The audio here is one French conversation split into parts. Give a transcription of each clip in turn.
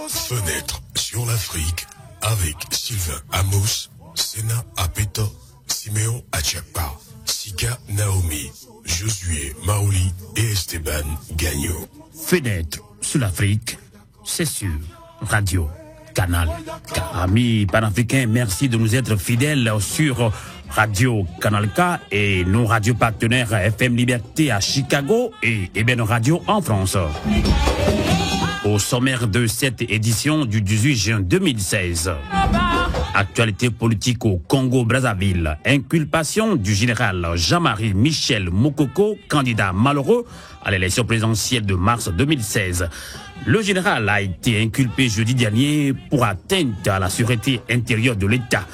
Fenêtre sur l'Afrique avec Sylvain Amos, Sena Apeta, Siméon Achapa, Sika Naomi, Josué Maoli et Esteban Gagno. Fenêtre sur l'Afrique, c'est sur Radio Canal K. Amis panafricains, merci de nous être fidèles sur Radio Canal K et nos radios partenaires FM Liberté à Chicago et Eben Radio en France. Au sommaire de cette édition du 18 juin 2016, actualité politique au Congo-Brazzaville, inculpation du général Jean-Marie Michel Moukoko, candidat malheureux à l'élection présidentielle de mars 2016. Le général a été inculpé jeudi dernier pour atteinte à la sûreté intérieure de l'État.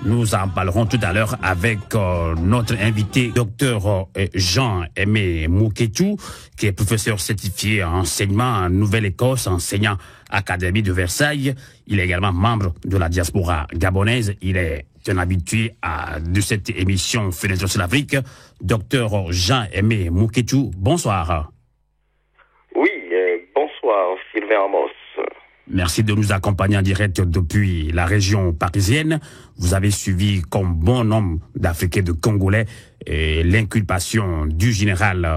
Nous en parlerons tout à l'heure avec notre invité, Dr Jean-Aimé Mouketou, qui est professeur certifié en enseignement en Nouvelle-Écosse, enseignant à l'Académie de Versailles. Il est également membre de la diaspora gabonaise. Il est un habitué de cette émission Fenêtre sur l'Afrique. Dr Jean-Aimé Mouketou, bonsoir. Oui, bonsoir Sylvain Amos. Merci de nous accompagner en direct depuis la région parisienne. Vous avez suivi, comme bon nombre d'Africains, de Congolais, l'inculpation du général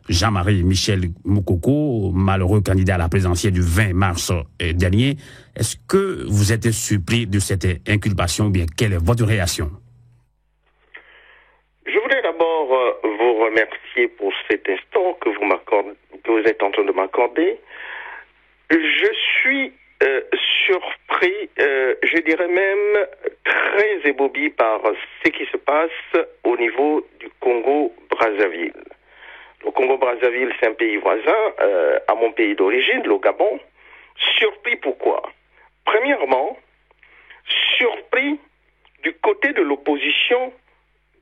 Jean-Marie Michel Moukoko, malheureux candidat à la présidentielle du 20 mars dernier. Est-ce que vous êtes surpris de cette inculpation ou bien quelle est votre réaction? Je voudrais d'abord vous remercier pour cet instant que vous êtes en train de m'accorder. Je suis surpris, je dirais même très ébahi par ce qui se passe au niveau du Congo-Brazzaville. Le Congo-Brazzaville, c'est un pays voisin à mon pays d'origine, le Gabon. Surpris pourquoi? Premièrement, surpris du côté de l'opposition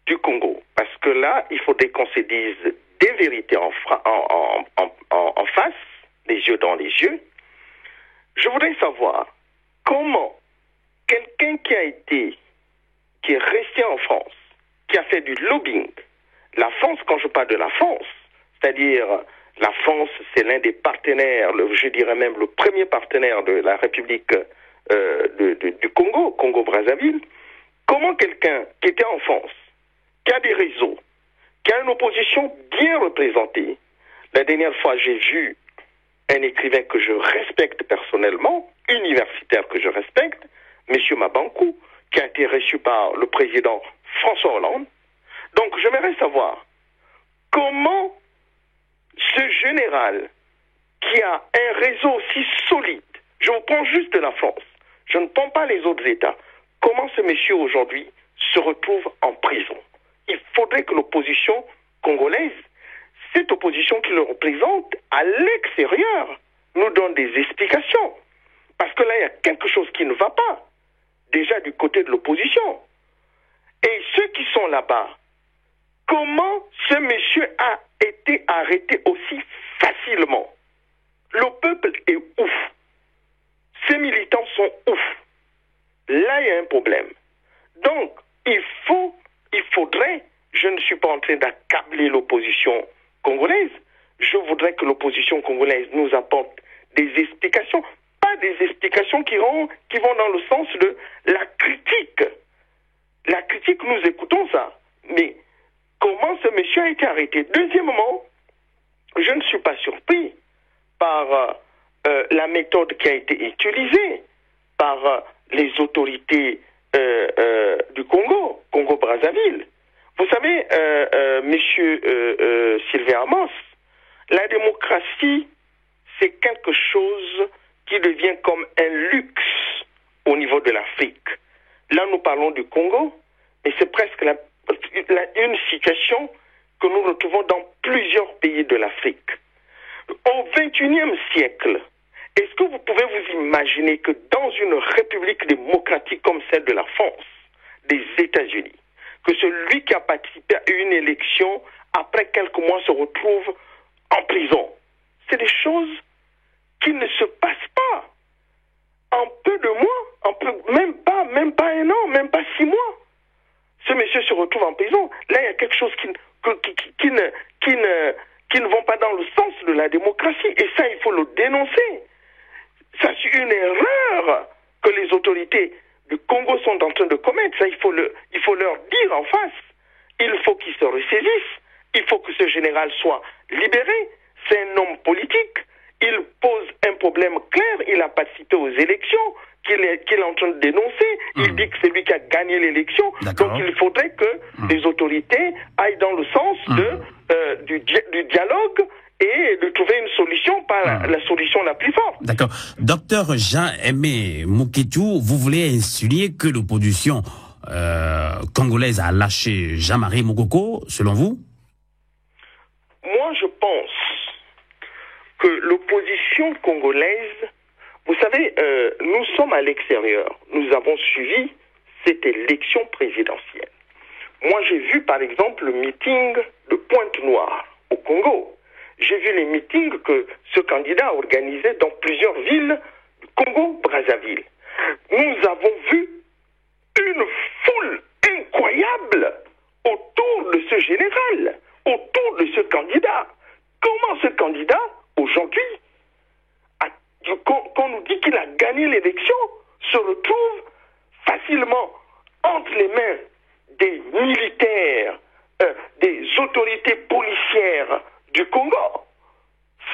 du Congo. Parce que là, il faudrait qu'on se dise des vérités en face, les yeux dans les yeux. Je voudrais savoir comment quelqu'un qui est resté en France, qui a fait du lobbying, la France, quand je parle de la France, c'est-à-dire la France, c'est l'un des partenaires, je dirais même le premier partenaire de la République du Congo, Congo-Brazzaville, comment quelqu'un qui était en France, qui a des réseaux, qui a une opposition bien représentée, la dernière fois j'ai vu un écrivain que je respecte personnellement, universitaire que je respecte, M. Mabankou, qui a été reçu par le président François Hollande. Donc, j'aimerais savoir comment ce général qui a un réseau aussi solide, je vous prends juste de la France, je ne prends pas les autres États, comment ce monsieur aujourd'hui se retrouve en prison? Il faudrait que l'opposition congolaise, cette opposition qui le représente à l'extérieur, nous donne des explications. Parce que là, il y a quelque chose qui ne va pas, déjà du côté de l'opposition. Et ceux qui sont là-bas, comment ce monsieur a été arrêté aussi facilement? Le peuple est ouf. Ces militants sont ouf. Là, il y a un problème. Donc, il faudrait, je ne suis pas en train d'accabler l'opposition congolaise, je voudrais que l'opposition congolaise nous apporte des explications, pas des explications qui vont dans le sens de la critique. La critique, nous écoutons ça, mais comment ce monsieur a été arrêté? Deuxièmement, je ne suis pas surpris par la méthode qui a été utilisée par les autorités du Congo-Brazzaville. Vous savez, monsieur Sylvain Amos, la démocratie, c'est quelque chose qui devient comme un luxe au niveau de l'Afrique. Là, nous parlons du Congo, mais c'est presque une situation que nous retrouvons dans plusieurs pays de l'Afrique. Au XXIe siècle, est-ce que vous pouvez vous imaginer que dans une république démocratique comme celle de la France, des États-Unis, que celui qui a participé à une élection, après quelques mois, se retrouve en prison? C'est des choses qui ne se passent pas. En peu de mois, même pas un an, même pas 6 mois. Ce monsieur se retrouve en prison. Là, il y a quelque chose qui ne vont pas dans le sens de la démocratie. Et ça, il faut le dénoncer. C'est une erreur que les autorités du Congo sont en train de commettre. Ça, il faut leur dire en face. Il faut qu'ils se ressaisissent. Il faut que ce général soit libéré. C'est un homme politique. Il pose un problème clair. Il a participé aux élections qu'il est en train de dénoncer. Il dit que c'est lui qui a gagné l'élection. Donc il faudrait que les autorités aillent dans le sens du dialogue et de trouver une solution par la solution la plus forte. D'accord. Docteur Jean-Aimé Mouketou, vous voulez insinuer que l'opposition congolaise a lâché Jean-Marie Mokoko, selon vous? Moi, je pense que l'opposition congolaise, vous savez, nous sommes à l'extérieur. Nous avons suivi cette élection présidentielle. Moi, j'ai vu, par exemple, le meeting de Pointe-Noire au Congo. J'ai vu les meetings que ce candidat organisait dans plusieurs villes du Congo-Brazzaville. Nous avons vu une foule incroyable autour de ce général, autour de ce candidat. Comment ce candidat, aujourd'hui, qu'on nous dit qu'il a gagné l'élection, se retrouve facilement entre les mains des militaires, des autorités policières du Congo,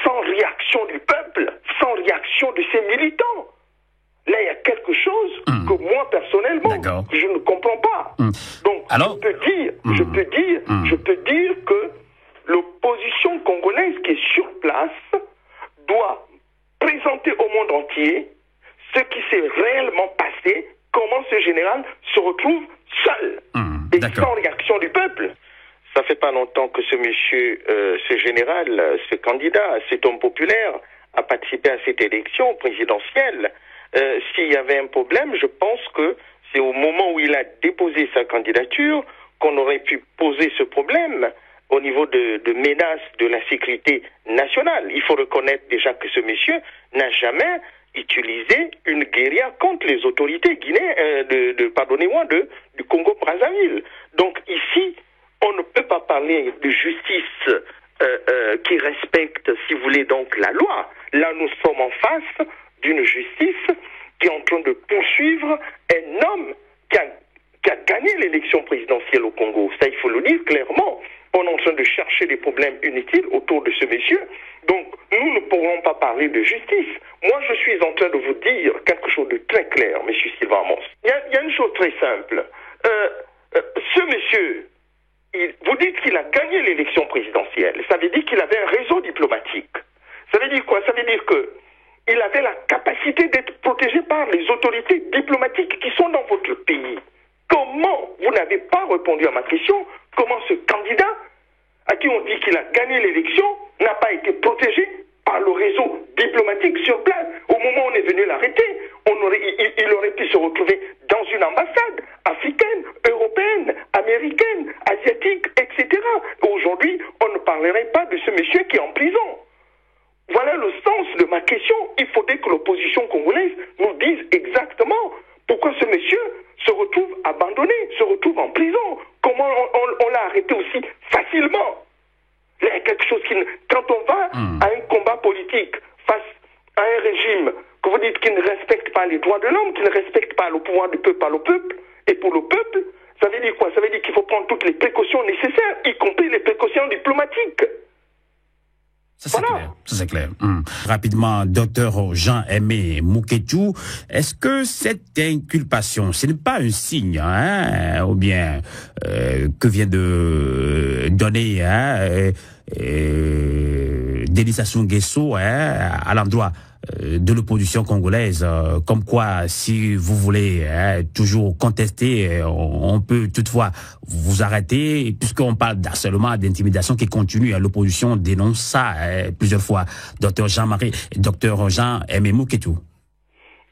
sans réaction du peuple, sans réaction de ses militants. Là, il y a quelque chose que moi, personnellement, je ne comprends pas. Donc, alors, je peux dire que l'opposition congolaise qui est sur place doit présenter au monde entier ce qui s'est réellement passé, comment ce général se retrouve seul et sans réaction du peuple. Ça fait pas longtemps que ce monsieur, ce général, ce candidat, cet homme populaire a participé à cette élection présidentielle. S'il y avait un problème, je pense que c'est au moment où il a déposé sa candidature qu'on aurait pu poser ce problème au niveau de menaces de la sécurité nationale. Il faut reconnaître déjà que ce monsieur n'a jamais utilisé une guérilla contre les autorités guinéennes, du Congo-Brazzaville. Donc ici, on ne peut pas parler de justice qui respecte, si vous voulez, donc la loi. Là, nous sommes en face d'une justice qui est en train de poursuivre un homme qui a gagné l'élection présidentielle au Congo. Ça, il faut le dire clairement. On est en train de chercher des problèmes inutiles autour de ce monsieur. Donc, nous ne pourrons pas parler de justice. Moi, je suis en train de vous dire quelque chose de très clair, M. Sylvain Amos. Il y a une chose très simple. Ce monsieur, vous dites qu'il a gagné l'élection présidentielle. Ça veut dire qu'il avait un réseau diplomatique. Ça veut dire quoi? Ça veut dire qu'il avait la capacité d'être protégé par les autorités diplomatiques qui sont dans votre pays. Comment vous n'avez pas répondu à ma question? Comment ce candidat, à qui on dit qu'il a gagné l'élection, n'a pas été protégé par le réseau diplomatique sur place? Au moment où on est venu l'arrêter, il aurait pu se retrouver dans une ambassade africaine, européenne, américaine, asiatique, etc. Aujourd'hui, on ne parlerait pas de ce monsieur qui est en prison. Voilà le sens de ma question. Il faudrait que l'opposition congolaise nous dise exactement pourquoi ce monsieur se retrouve abandonné, se retrouve en prison. Comment on l'a arrêté aussi facilement? Il y a quelque chose qui... Quand on va à un combat politique face à un régime que vous dites qu'il ne respecte pas les droits de l'homme, qu'il ne respecte pas le pouvoir du peuple par le peuple et pour le peuple, ça veut dire quoi? Ça veut dire qu'il faut prendre toutes les précautions nécessaires, y compris les précautions diplomatiques. Ça, c'est clair. Ça, c'est clair. Rapidement, docteur Jean-Aimé Mouketou, est-ce que cette inculpation, ce n'est pas un signe, ou bien que vient de donner Denis Sassou Nguesso à l'endroit de l'opposition congolaise, comme quoi, si vous voulez toujours contester, on peut toutefois vous arrêter, puisqu'on parle d'harcèlement, d'intimidation qui continue. L'opposition dénonce ça plusieurs fois. Docteur Jean-Aimé Mouketou.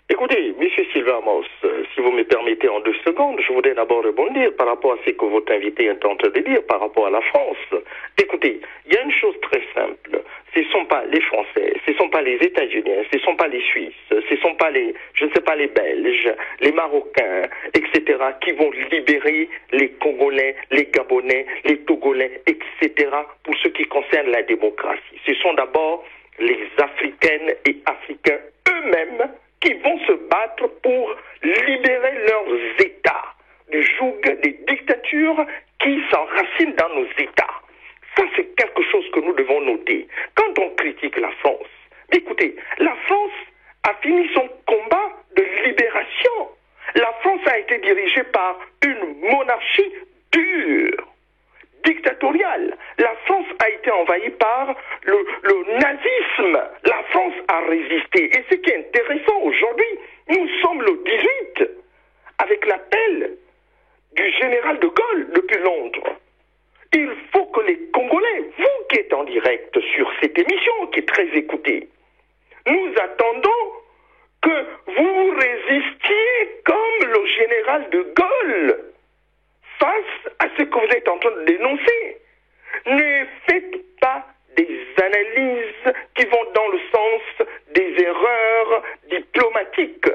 Écoutez, M. Sylvain Amos, si vous me permettez en 2 secondes, je voudrais d'abord rebondir par rapport à ce que votre invité est en train de dire par rapport à la France. Écoutez, il y a une chose très simple. Ce ne sont pas les Français, ce ne sont pas les États-Unis, ce ne sont pas les Suisses, ce ne sont pas les, je ne sais pas, les Belges, les Marocains, etc., qui vont libérer les Congolais, les Gabonais, les Togolais, etc., pour ce qui concerne la démocratie. Ce sont d'abord les Africaines et Africains eux-mêmes qui vont se battre pour libérer leurs États du joug des dictatures qui s'enracinent dans nos États. Ça, c'est quelque chose que nous devons noter. Quand on critique la France, écoutez, la France a fini son combat de libération. La France a été dirigée par une monarchie dure, dictatoriale. La France a été envahie par le nazisme. La France a résisté. Et ce qui est intéressant aujourd'hui, nous sommes le 18, avec l'appel du général de Gaulle depuis Londres. Il faut que les Congolais, vous qui êtes en direct sur cette émission, qui est très écoutée, nous attendons que vous résistiez comme le général de Gaulle face à ce que vous êtes en train de dénoncer. Ne faites pas des analyses qui vont dans le sens des erreurs diplomatiques.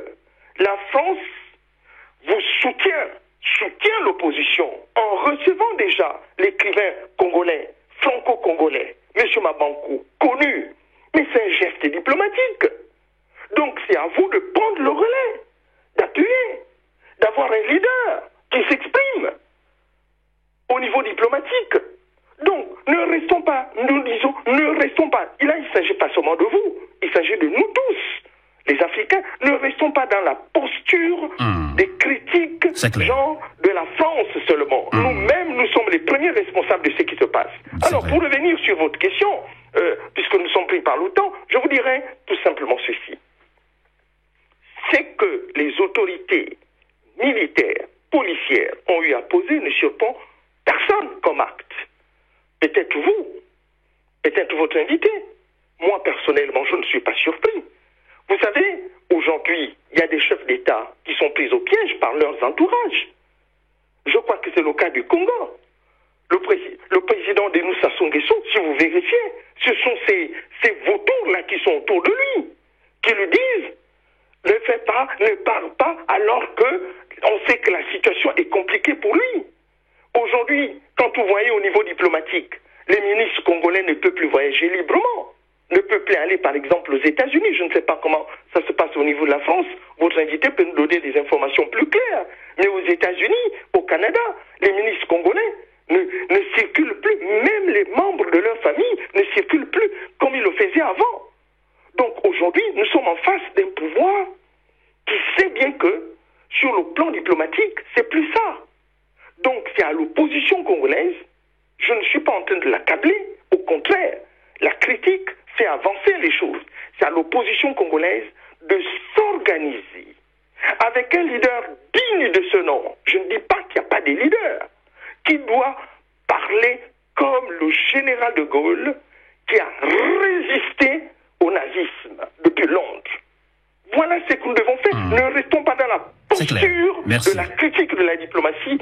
La France vous soutient l'opposition en recevant déjà l'écrivain congolais, franco-congolais, M. Mabankou, connu. Mais c'est un geste diplomatique. Donc c'est à vous de prendre le relais, d'appuyer, d'avoir un leader qui s'exprime au niveau diplomatique. Donc ne restons pas, nous disons, ne restons pas. Là, il ne s'agit pas seulement de vous, il s'agit de nous tous. Les Africains, ne restons pas dans la posture des critiques genre de la France seulement. Nous-mêmes, nous sommes les premiers responsables de ce qui se passe. Alors, pour revenir sur votre question, puisque nous sommes pris par le temps, je vous dirais tout simplement ceci. C'est que les autorités militaires, policières ont eu à poser ne surprend personne comme acte. Peut-être vous, peut-être votre invité. Moi, personnellement, je ne suis pas surpris. Vous savez, aujourd'hui, il y a des chefs d'État qui sont pris au piège par leurs entourages. Je crois que c'est le cas du Congo. Le président Denis Sassou Nguesso, si vous vérifiez, ce sont ces vautours-là qui sont autour de lui, qui lui disent « Ne fais pas, ne parle pas », alors qu'on sait que la situation est compliquée pour lui. Aujourd'hui, quand vous voyez au niveau diplomatique, les ministres congolais ne peuvent plus voyager librement. Ne peut plus aller, par exemple, aux États-Unis. Je ne sais pas comment ça se passe au niveau de la France. Votre invité peut nous donner des informations plus claires. Mais aux États-Unis, au Canada, les ministres congolais ne circulent plus. Même les membres de leur famille ne circulent plus comme ils le faisaient avant. Donc aujourd'hui, nous sommes en face d'un pouvoir qui sait bien que, sur le plan diplomatique, c'est plus ça. Donc c'est à l'opposition congolaise, je ne suis pas en train de l'accabler, au contraire, la critique fait avancer les choses. C'est à l'opposition congolaise de s'organiser avec un leader digne de ce nom. Je ne dis pas qu'il n'y a pas de leader qui doit parler comme le général de Gaulle qui a résisté au nazisme depuis Londres. Voilà ce que nous devons faire. Ne restons pas dans la posture de la critique de la diplomatie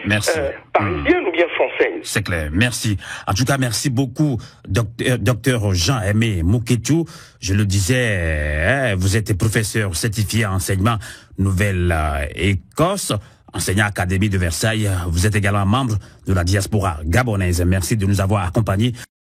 parisienne ou bien française. C'est clair. Merci. En tout cas, merci beaucoup, docteur Jean-Aimé Mouketou. Je le disais, vous êtes professeur certifié en enseignement Nouvelle-Écosse, enseignant à l'Académie de Versailles. Vous êtes également membre de la diaspora gabonaise. Merci de nous avoir accompagnés.